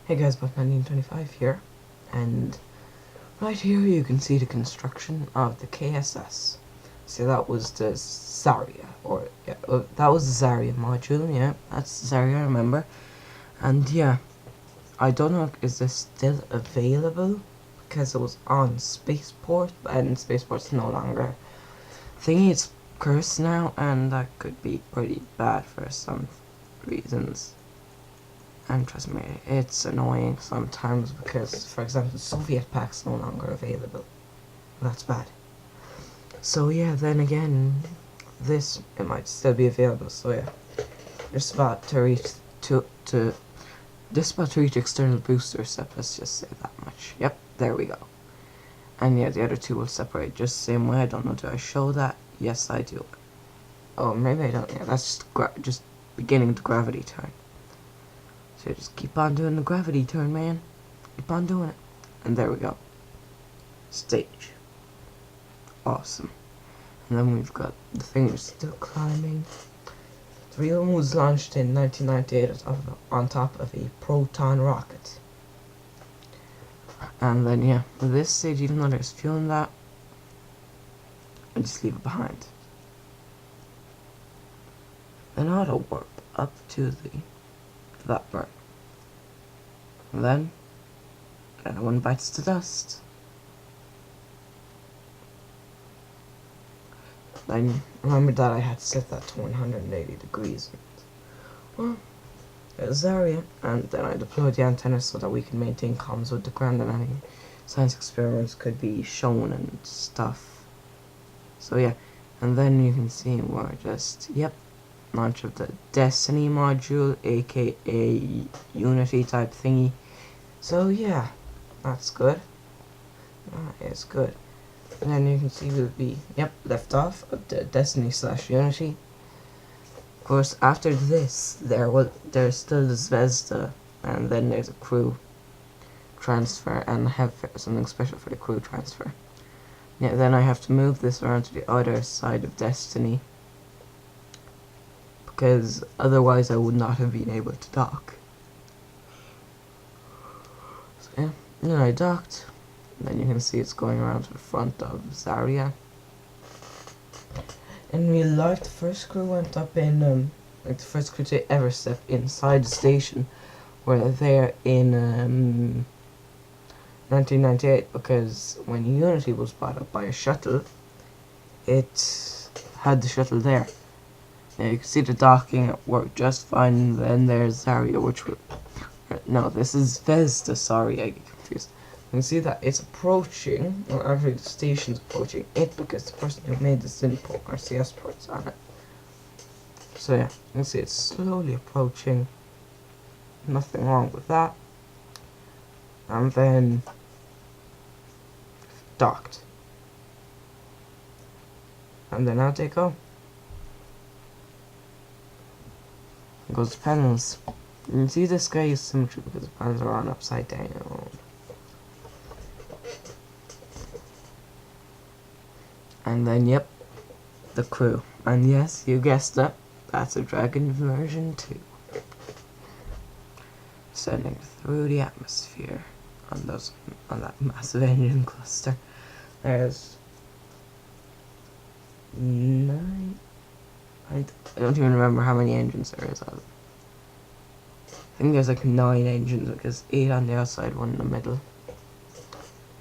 Hey guys, Buck1925 here, and right here you can see the construction of the KSS. So that was the Zarya, that was the Zarya module, yeah, that's Zarya, I remember. And yeah, I don't know, is this still available? Because it was on Spaceport, and Spaceport's no longer thingy, it's cursed now, and that could be pretty bad for some reasons. And trust me, it's annoying sometimes because, for example, the Soviet Pac's no longer available. That's bad. So yeah, then again, it might still be available. So yeah, just about to reach just about to reach external booster step. Let's just say that much. Yep, there we go. And yeah, the other two will separate just the same way. I don't know. Do I show that? Yes, I do. Oh, maybe I don't. Yeah, that's just beginning the gravity turn. So just keep on doing the gravity turn, man. Keep on doing it. And there we go. Stage. Awesome. And then we've got the thing is still climbing. The real one was launched in 1998 on top of a proton rocket. And then yeah, with this stage, even though there's fuel in that, I just leave it behind. Then auto warp up to that part. And then that one bites the dust. Then remember that I had set that to 180 degrees. Well, there's Zarya, and then I deployed the antenna so that we can maintain comms with the ground and any science experiments could be shown and stuff. So yeah, and then you can see we're just, yep, launch of the Destiny module, aka Unity type thingy. So yeah, that's good. That is good. And then you can see we'll be, yep, left off of the Destiny/Unity. Of course, after this, there's still the Zvezda, and then there's a crew transfer, and I have something special for the crew transfer. Yeah, then I have to move this around to the other side of Destiny, because otherwise I would not have been able to dock. So yeah, and then I docked. And then you can see it's going around to the front of Zarya. In real life, the first crew went up in, like the first crew to ever step inside the station were there in 1998, because when Unity was bought up by a shuttle, it had the shuttle there. Now you can see the docking, it worked just fine, and then there's Zarya, which would... No, this is Zvezda, sorry, I get confused. You can see that it's approaching, well actually the station's approaching it because the person who made the SIM port RCS ports on it. So yeah, you can see it's slowly approaching. Nothing wrong with that. And then docked. And then out they go. It goes to panels. You can see this guy is symmetry because the panels are on upside down. And then, yep, the crew. And yes, you guessed it, that's a Dragon version 2. Sending through the atmosphere on that massive engine cluster. There's 9. I don't even remember how many engines there is. I think there's like 9 engines because 8 on the outside, 1 in the middle.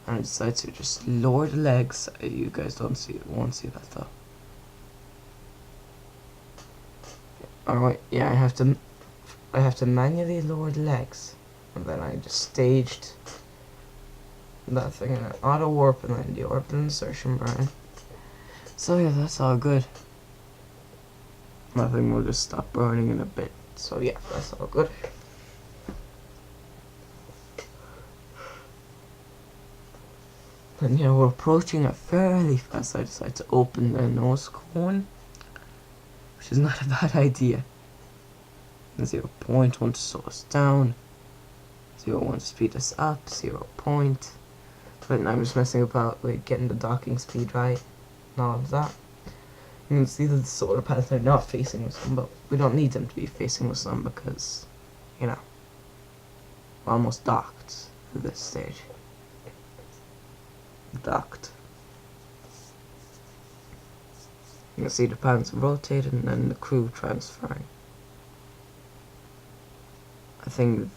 And I decided to just lower the legs. You guys won't see that though. Alright, yeah, I have to manually lower the legs, and then I just staged that thing in an auto warp and then the orbital insertion burn. So yeah, that's all good. Nothing will just stop burning in a bit. So yeah, that's all good. And yeah, we're approaching it fairly fast. I decided to open the nose cone, which is not a bad idea. 0.1 to slow us down, 0.1 to speed us up, 0. But I'm just messing about with getting the docking speed right and all of that. You can see that the solar panels are not facing the sun, but we don't need them to be facing the sun because, you know. almost docked at this stage. Docked. You can see the panels rotating and then the crew transferring. I'm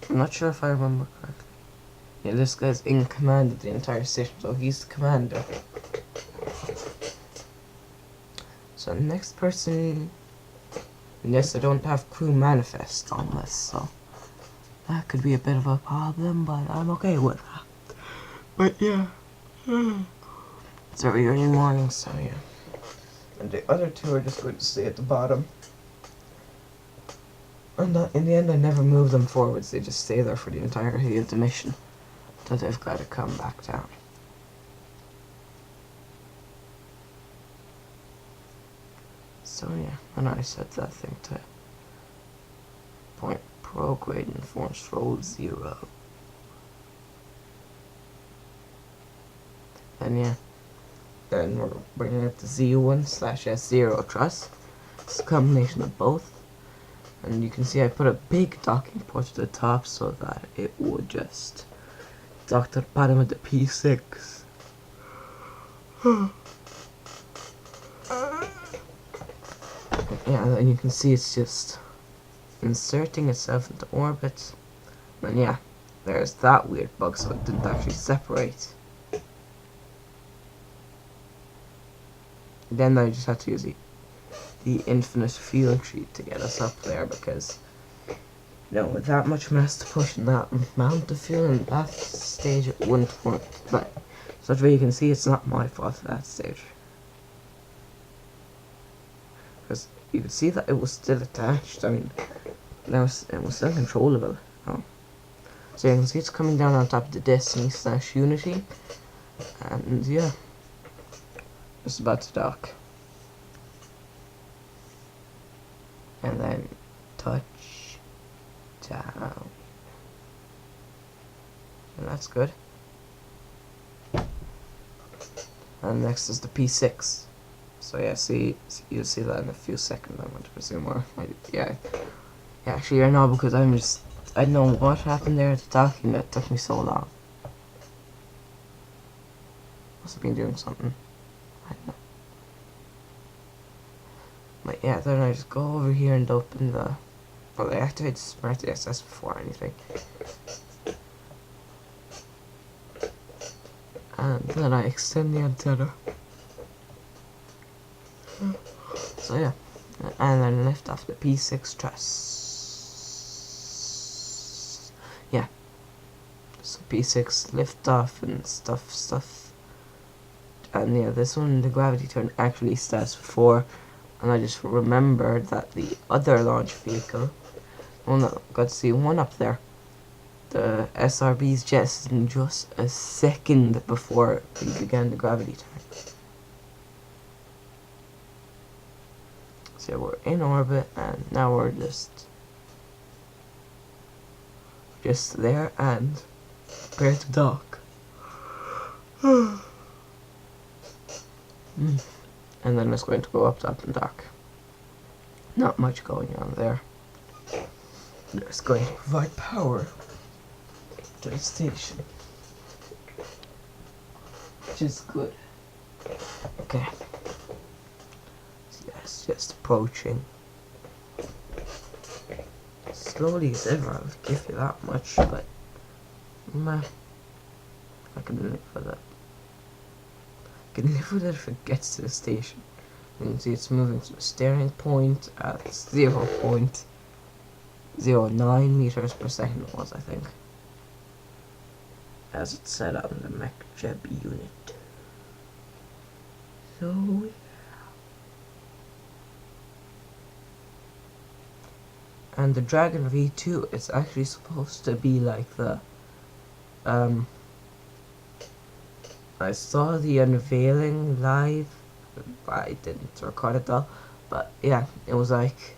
not sure if I remember correctly. Yeah, this guy's in command of the entire station, so he's the commander. So next person, yes, I don't have crew manifest on this, so that could be a bit of a problem, but I'm okay with that. But yeah, it's very early morning, so yeah. And the other two are just going to stay at the bottom. And in the end, I never move them forwards, they just stay there for the entirety of the mission. So they've got to come back down. So yeah, and I set that thing to point prograde and force roll 0. And yeah, then we're bringing it to Z1/S0 truss. It's a combination of both. And you can see I put a big docking port to the top so that it would just dock to the bottom of the P6. Yeah, and you can see it's just inserting itself into orbit. And yeah, there's that weird bug, so it didn't actually separate. Then I just had to use the infinite fuel sheet to get us up there, because with that much mass to push and that amount of fuel in that stage, it wouldn't work. But so that way you can see it's not my fault at that stage, because you can see that it was still attached. I mean, it was still controllable. Oh. So you can see it's coming down on top of the Destiny/Unity, and yeah, it's about to dock. And then touch down. And that's good. And next is the P6. So yeah, you'll see that in a few seconds, I'm going to presume. Or yeah, actually I know, because I don't know what happened there at the docking that took me so long. Must have been doing something. I don't know. But yeah, then I just go over here and open the... Well, I activate the Smart DSS before anything. And then I extend the antenna. So yeah, and then lift off the P6 truss. Yeah, so P6 lift off and stuff. And yeah, this one, the gravity turn actually stands for 4. And I just remembered that the other launch vehicle, one that got to see one up there, the SRB's jetted just a second before we began the gravity turn. So we're in orbit, and now we're just there and prepare to dock. And then it's going to go up top and dock. Not much going on there. It's going to provide power to the station, which is good. Okay. So yeah, it's just approaching. Slowly as ever, I'll give you that much, but meh, I can live with it. I can live with it if it gets to the station. You can see it's moving to the steering point at 0.09 meters per second it was, I think, as it said on the MacJeb unit. So yeah. And the Dragon V2 is actually supposed to be like the I saw the unveiling live. I didn't record it though, but yeah, it was like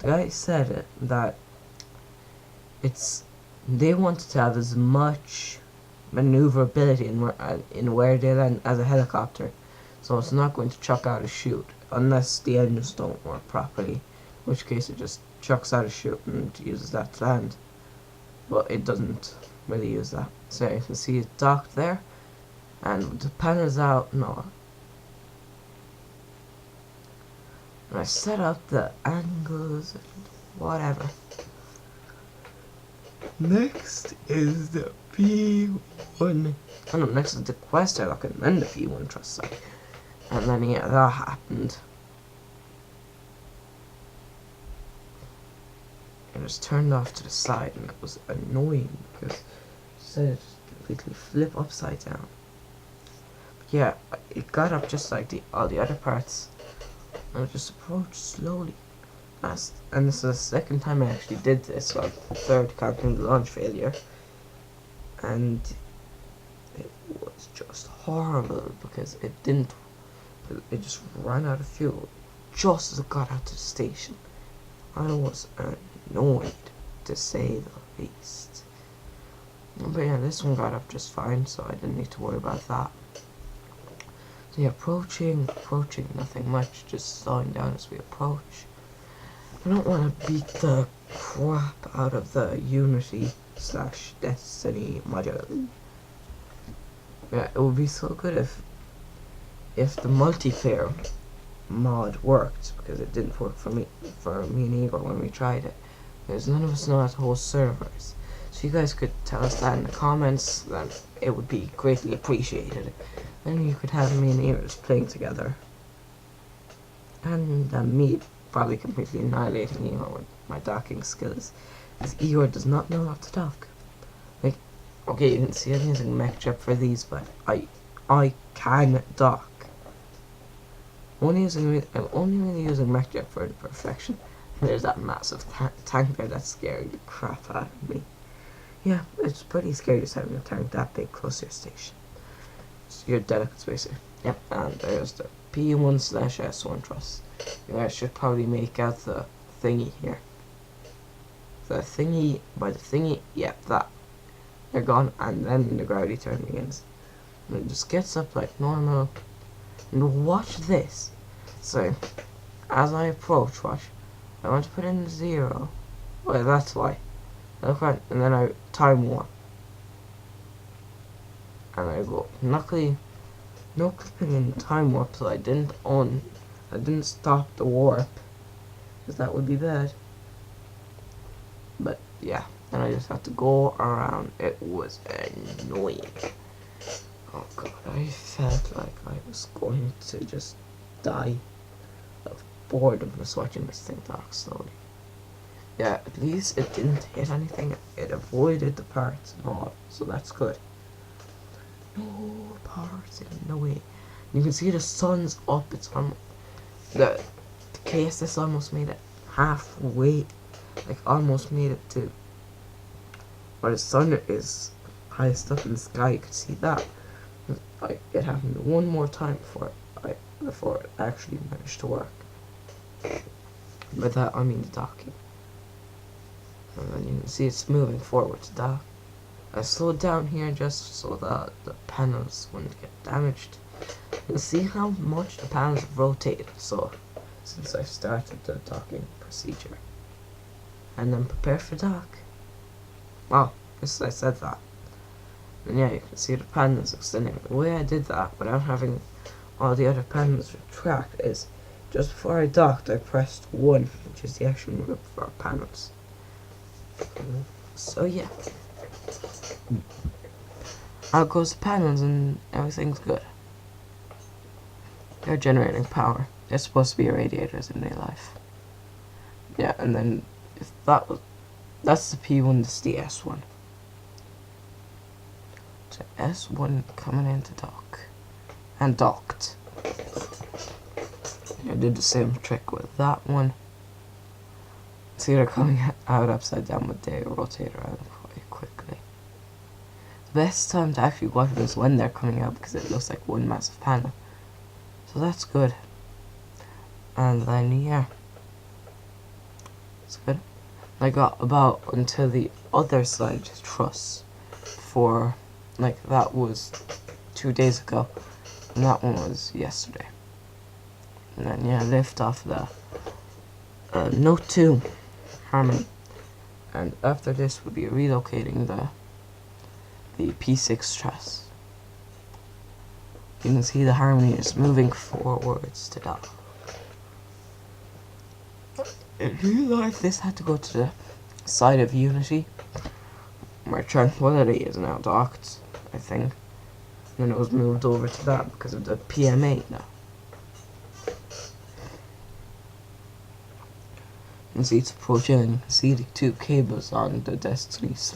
the guy said it, that they wanted to have as much maneuverability in where they land as a helicopter, so it's not going to chuck out a chute unless the engines don't work properly, in which case it just chucks out a chute and uses that to land, but it doesn't really use that. So you can see it docked there, and with the panels out and all. And I set up the angles and whatever. Next is the P1. Oh no, next is the quest airlock and then the P1 truss side. And then yeah, that happened. It was turned off to the side and it was annoying because it decided to completely flip upside down. But yeah, it got up just like all the other parts. And it just approached slowly. And this is the second time I actually did this, well, the third counting the launch failure. And it was just horrible because it just ran out of fuel just as it got out to the station. I was annoyed, to say the least. But yeah, this one got up just fine, so I didn't need to worry about that. So yeah, approaching, nothing much, just slowing down as we approach. I don't want to beat the crap out of the Unity / Destiny module. Yeah, it would be so good if the multiplayer mod worked, because it didn't work for me and Igor when we tried it. Because none of us know how to host servers. So you guys could tell us that in the comments, then it would be greatly appreciated. Then you could have me and Igor just playing together. And me probably completely annihilating Igor with my docking skills. Because Igor does not know how to dock. Like, okay, you can see I'm using MechJet for these, but I can dock. I'm only really using MechJet for imperfection. There's that massive tank there that's scaring the crap out of me. Yeah, it's pretty scary just having a tank that big close to your station. It's your delicate spacer. Yep, and there's the P1 / S1 truss. You guys should probably make out the thingy here. The thingy, yep, that. They're gone, and then the gravity turn begins. And it just gets up like normal. And watch this. So, as I approach, watch. I want to put in 0. Well, that's why. Okay, and then I time warp. And I go, luckily, no clipping in time warp, so I didn't stop the warp, because that would be bad. But yeah, then I just had to go around. It was annoying. Oh god, I felt like I was going to just die of boredom just watching this thing dock slowly. Yeah, at least it didn't hit anything. It avoided the parts and all, so that's good. No parts in no way. You can see the sun's up. It's on the KSS almost made it halfway, like almost made it to where the sun is highest up in the sky. You can see that. It happened one more time before it actually managed to work. By that I mean the docking. And then you can see it's moving forward to dock. I slowed down here just so that the panels wouldn't get damaged. You can see how much the panels have rotated since I started the docking procedure. And then prepare for dock. Wow, yes, I said that. And yeah, you can see the panels extending. The way I did that without having all the other panels retract is just before I docked, I pressed 1, which is the actual move for our panels. So yeah, out goes the panels and everything's good. They're generating power. They're supposed to be radiators in real life. Yeah, and then if that's the P1, this is the S1. So S1 coming into dock and docked. I did the same trick with that one. See, they're coming out upside down, but they rotate around quite quickly. The best time to actually watch them is when they're coming out, because it looks like one massive panel. So that's good. And then yeah, it's good. I got about until the other side truss for, like, that was 2 days ago, and that one was yesterday. And then yeah, lift off the Note 2 Harmony. And after this, we'll be relocating the P6 truss. You can see the Harmony is moving forwards to dock. In real life, this had to go to the side of Unity, where Tranquility is now docked, I think. And then it was moved over to that because of the PMA now. You can see it's approaching, and you can see the two cables on the Destiny /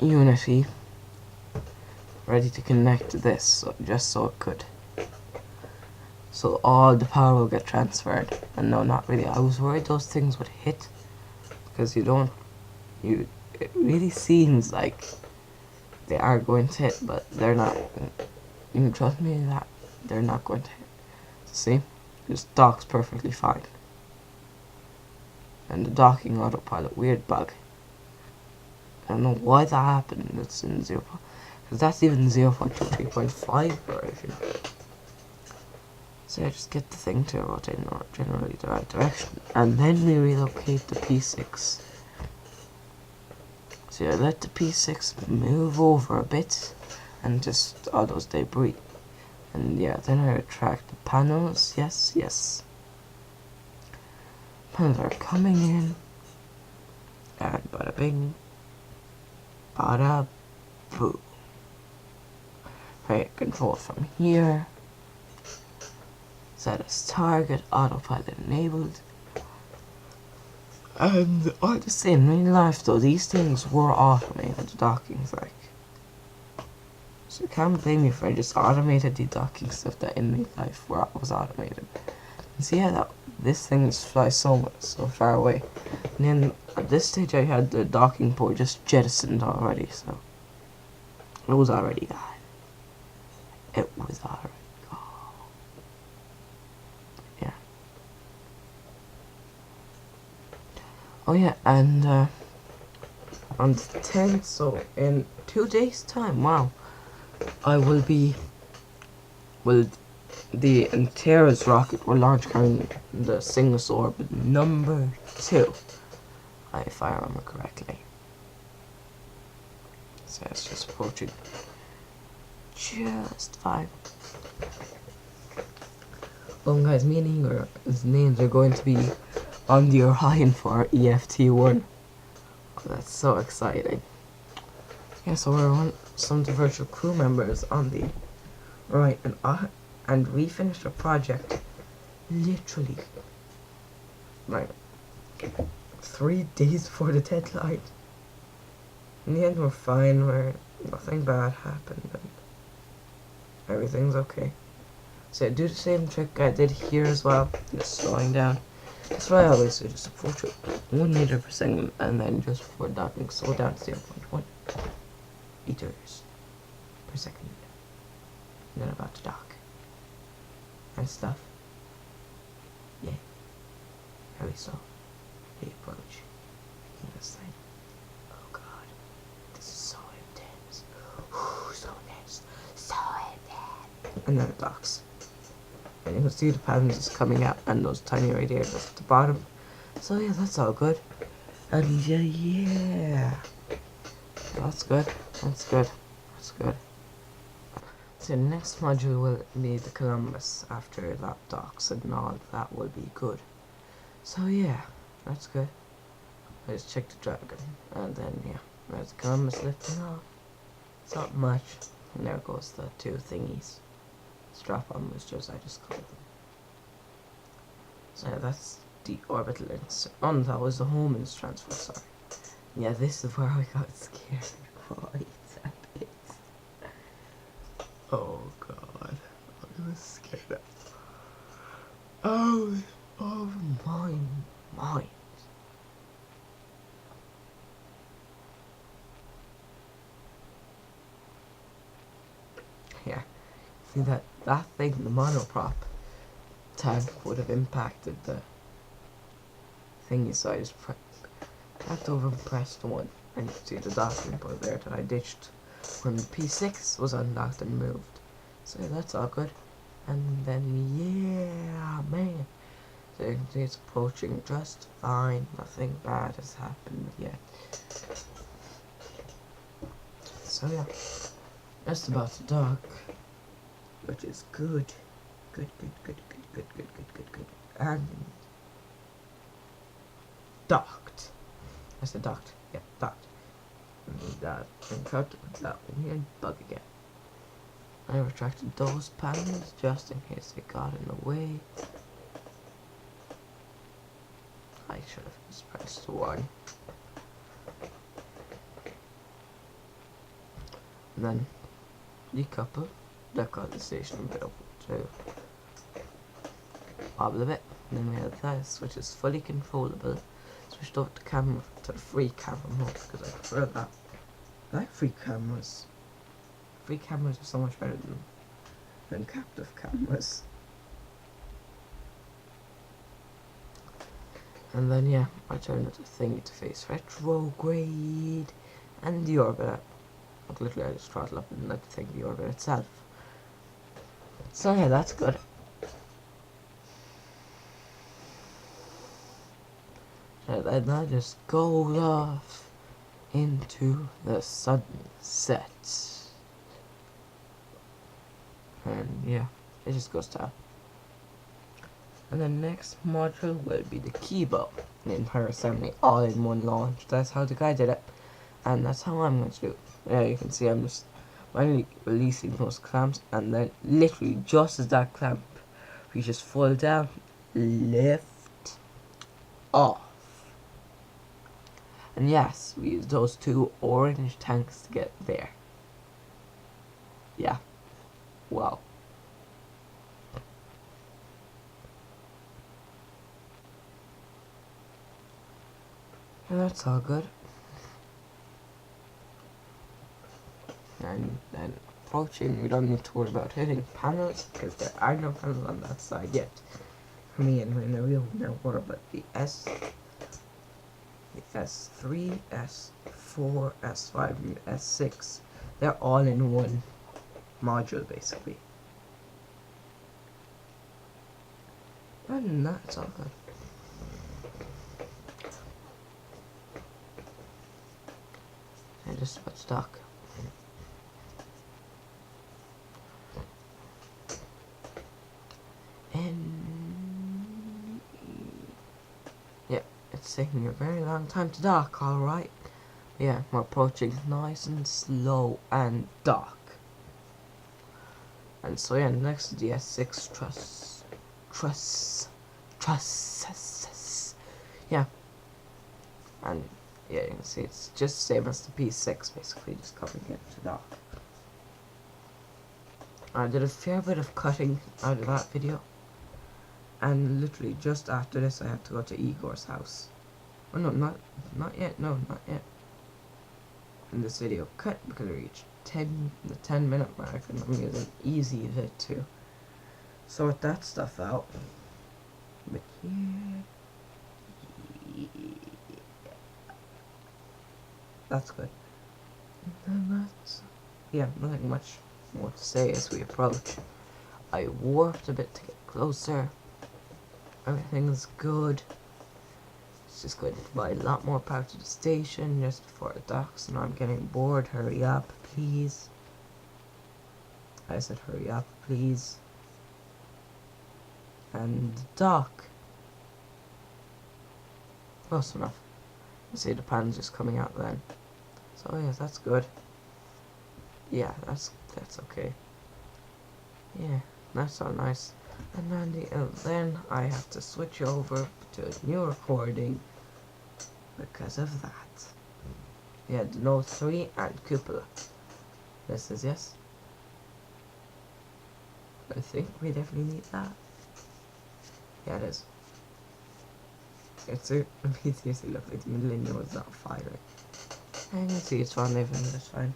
Unity ready to connect to this, so just so it could. So all the power will get transferred. And no, not really. I was worried those things would hit, because it really seems like they are going to hit, but they're not. You can trust me that they're not going to hit. See? This docks perfectly fine. And the docking autopilot, weird bug. I don't know why that happened. It's in 0. Because that's even 0.23.5 version. So I just get the thing to rotate in generally the right direction. And then we relocate the P6. So I let the P6 move over a bit. And just all those debris. And yeah, then I retract the panels. Yes. Panels are coming in. And bada bing. Bada boo. Right, control from here. Set as target, autopilot enabled. And I just say in real life though, these things were automated, the dockings like. So you can't blame me for just automated the docking stuff that in real life was automated. And see how this thing flies so far away. And then at this stage I had the docking port just jettisoned already, so it was already gone. It was already gone. Yeah. Oh yeah, and on the 10th, so in 2 days time, wow, I will be, the Antares rocket will launch carrying the Cygnus orbit number 2, if I remember correctly. So it's just approaching. Just fine. Well guys, me and Ingrid's names are going to be on the Orion for EFT1. Oh, that's so exciting. Yeah, so we're some of the virtual crew members on the Orion, and we finished a project literally like 3 days before the deadline. In the end we're fine, nothing bad happened and everything's okay. So I do the same trick I did here as well, just slowing down. That's what I always do, just approach it 1 meter per second and then just before docking slow down to 0.1 meters per second. And then about to dock. And stuff. Yeah. Very slow. The approach. Making this thing. Oh god. This is so intense. So intense. So intense. And then it docks. And you can see the panels just coming out and those tiny radiators at the bottom. So yeah, that's all good. And yeah. That's good. So the next module will be the Columbus after that docks and all that will be good. So yeah, that's good. I just checked the Dragon and then yeah, there's the Columbus lifting off. It's not much. And there goes the 2 thingies. Strap-on boosters, I just call them. So yeah, that's the orbital insert. Oh, no, that was the Hohmann's transfer, sorry. Yeah, this is where I got scared quite a bit. Oh god, I was scared. Oh my mind. Yeah, see that thing, the monoprop tag would have impacted the thingy, so I just tapped over and pressed 1, and you can see the docking port there that I ditched when the P6 was unlocked and moved. So yeah, that's all good. And then yeah, man, So you can see it's approaching just fine. Nothing bad has happened yet. So yeah, just about to dock, which is good. Good. And docked. I said docked. Yeah, docked. And tried to put that weird bug again. I retracted those panels just in case they got in the way. I should have just pressed 1. And then decouple, decouple the station bit up to wobble a bit. And then we have this, which is fully controllable. Switched off the camera to the free camera mode because I prefer that. I like free cameras. Free cameras are so much better than captive cameras. And then yeah, I turned the thingy to face retrograde and the orbiter. Like literally I just throttle up and let the thing deorbit itself. So yeah, that's good. And then I just goes off into the sunset. And yeah, it just goes down. And the next module will be the Kibo, the entire assembly, all in one launch. That's how the guy did it, and that's how I'm going to do it. Yeah, you can see I'm just finally releasing those clamps, and then literally just as that clamp reaches full down, lift off. And yes, we use those 2 orange tanks to get there. Yeah. Wow. And that's all good. And then approaching, we don't need to worry about hitting panels because there are no panels on that side yet. For me anyway, now we'll now worry about the S3, S4, S5, and S6. They're all in one module basically. And that's all good. And just about to dock. And yeah, it's taking a very long time to dock, alright. Yeah, we're approaching nice and slow and dock. And so yeah, next is the S6 trusses. Yeah. And yeah, you can see it's just same as the P6 basically, just coming into dock. I did a fair bit of cutting out of that video. And literally just after this I had to go to Igor's house. Oh no, not yet, no, not yet. And this video cut because we reached the 10-minute mark and I'm using easy vid to sort that stuff out. But yeah, that's good. And then that's, yeah, nothing much more to say as we approach. I warped a bit to get closer. Everything's good. It's just going to provide a lot more power to the station just before it docks, and I'm getting bored. Hurry up, please. I said hurry up, please. And dock. Close enough. You see the pan's just coming out then. So yeah, that's good. Yeah, that's okay. Yeah, that's all nice. And then I have to switch over to a new recording because of that. Yeah, the Note 3 and Cupola. This is yes. I think we definitely need that. Yeah, it is. It's a seriously look like the millennial is not firing. And you can see it's fine living, it's fine.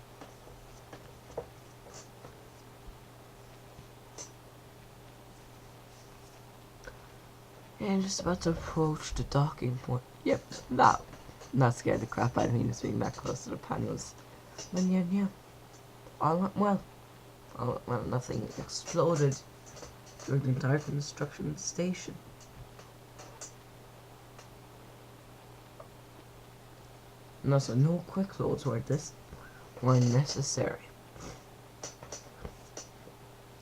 And just about to approach the docking point. Yep, that scared the crap out of me, just being that close to the panels. But yeah, all went well. All went well, nothing exploded during the entire construction of the station. And also no quick loads were necessary.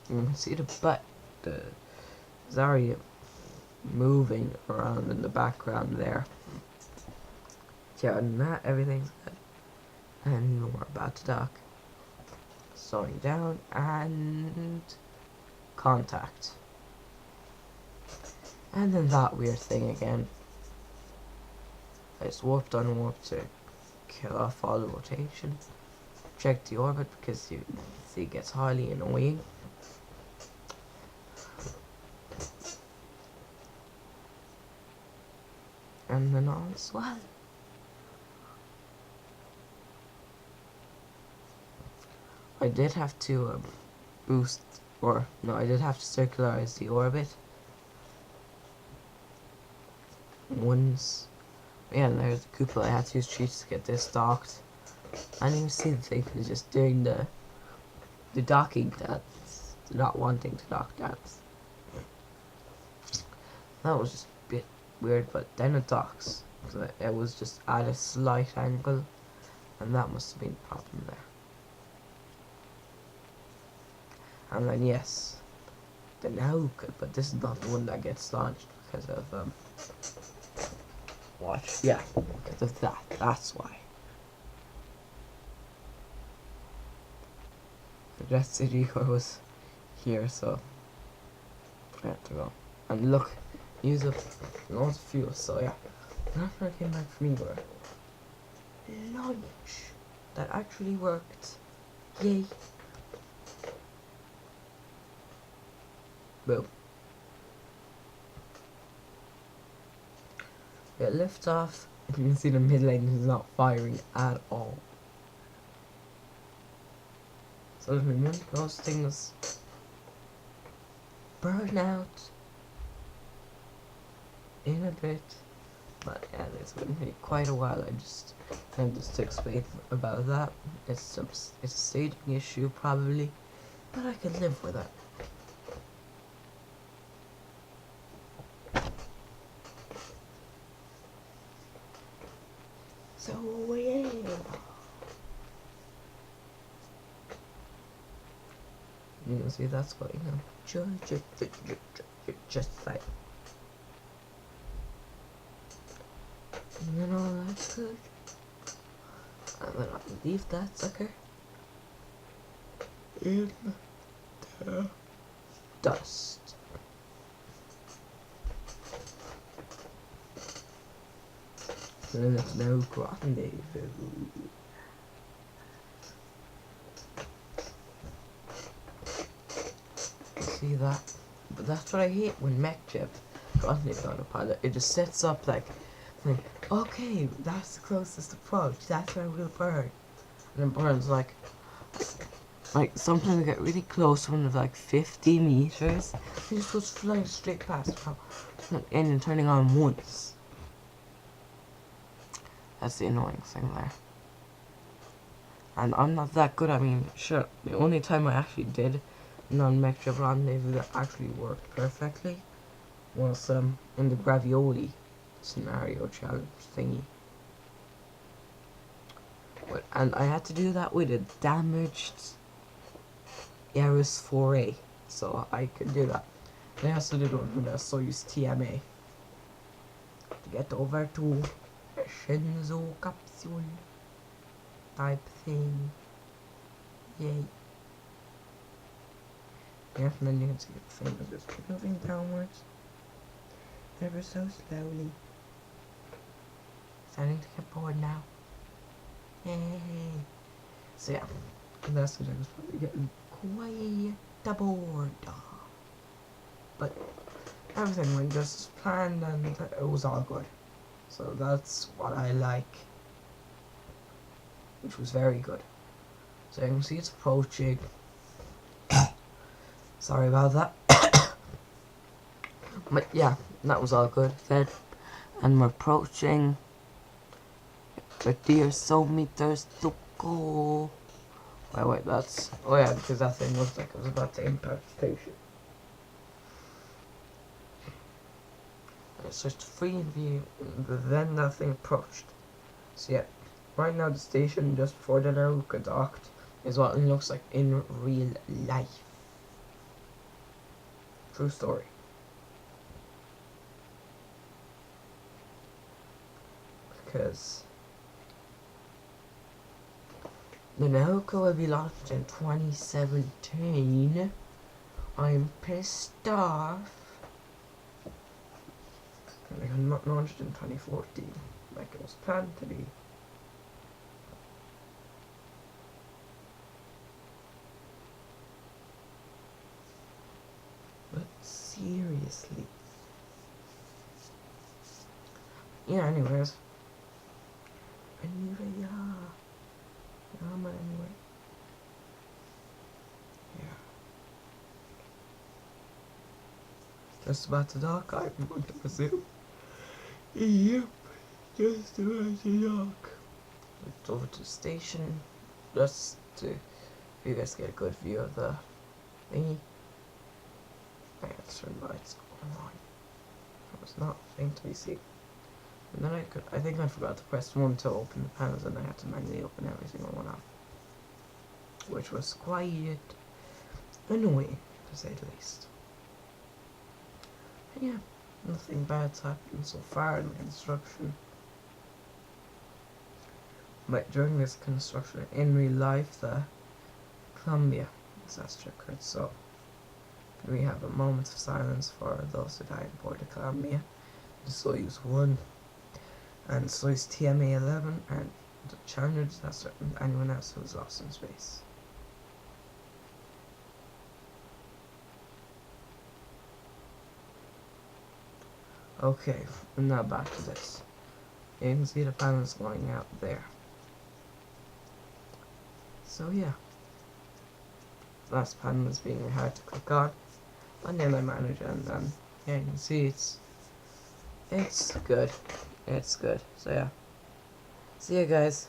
You can see the Zarya moving around in the background there. Yeah, and that everything's good. And we're about to dock. Slowing down and contact. And then that weird thing again. I just warped on warp to kill off all the rotation. Check the orbit because you see it gets highly annoying. And then all is well. I did have to I did have to circularize the orbit. Once, yeah, and there's the cupola. I had to use cheats to get this docked. I didn't even see the thing because just doing the docking dance, not wanting to dock dance. That was just a bit weird, but then it docks. So it was just at a slight angle, and that must have been the problem there. And then yes, the Nauka, but this is not the one that gets launched because of watch. Yeah, because of that. That's why. The Jet City was here, so I had to go. And look, use up loads of fuel. So yeah, and after I came back from Igor, lunch that actually worked. Yay! Boom. Yeah, lift off. You can see the mid lane is not firing at all. So remember those things burn out in a bit. But yeah, it's going to be quite a while. And just to explain about that. It's a staging issue probably, but I can live with it. So yeah. You can see that's going on. Just like. And then all that's good. And then I'll leave that sucker in the dust. And then there's no rendezvous. See that? But that's what I hate when MechJib rendezvous on a pilot. It just sets up like, okay, that's the closest approach. That's where we'll burn. And then burns like sometimes I get really close when it's like 50 meters. It just goes flying straight past and turning on once. That's the annoying thing there. And I'm not that good. I mean, sure, the only time I actually did non-MechJib rendezvous that actually worked perfectly was in the Gravioli scenario challenge thingy. And I had to do that with a damaged Yaris 4A, so I could do that. And I also did one with a Soyuz TMA to get over to a Shenzhou capsule type thing. Yay. Yeah, and then you can see the thing is just moving downwards ever so slowly. Starting to get bored now. Yay. So yeah, and that's what I was probably getting quite bored. But everything went just as planned and it was all good. So that's what I like. Which was very good. So you can see it's approaching. Sorry about that. But yeah, that was all good. Then, and we're approaching 50 or so meters to go. Wait, that's... Oh yeah, because that thing looked like it was about to impact the station. It's just free in view, then that thing approached. So yeah, Right now the station just before the Laruca docked is what it looks like in real life. True story. Because the Laruca will be launched in 2017. I'm pissed off. And they got not launched in 2014 like it was planned to be. But seriously. Yeah, anyways. Anyway, yeah. Yeah, man, anyway. Yeah. Just about to dock, I'm going to presume. Yep. Just about to dock. Looked over to the station. Just to you guys get a good view of the thingy. I had to turn the lights on. It was not a thing to be seen. And then I think I forgot to press 1 to open the panels, and I had to manually open every single one up. Which was quite annoying, to say the least. And yeah, nothing bad's happened so far in the construction. But during this construction, in real life, the Columbia disaster occurred, so we have a moment of silence for those who died aboard the Columbia, the Soyuz 1, and Soyuz TMA-11, and the Challenger disaster, and anyone else who was lost in space. Okay, now back to this. You can see the panels going out there. So yeah, last panel is being hard to click on, and then I manage, and then yeah, you can see it's good. It's good. So yeah, see you guys.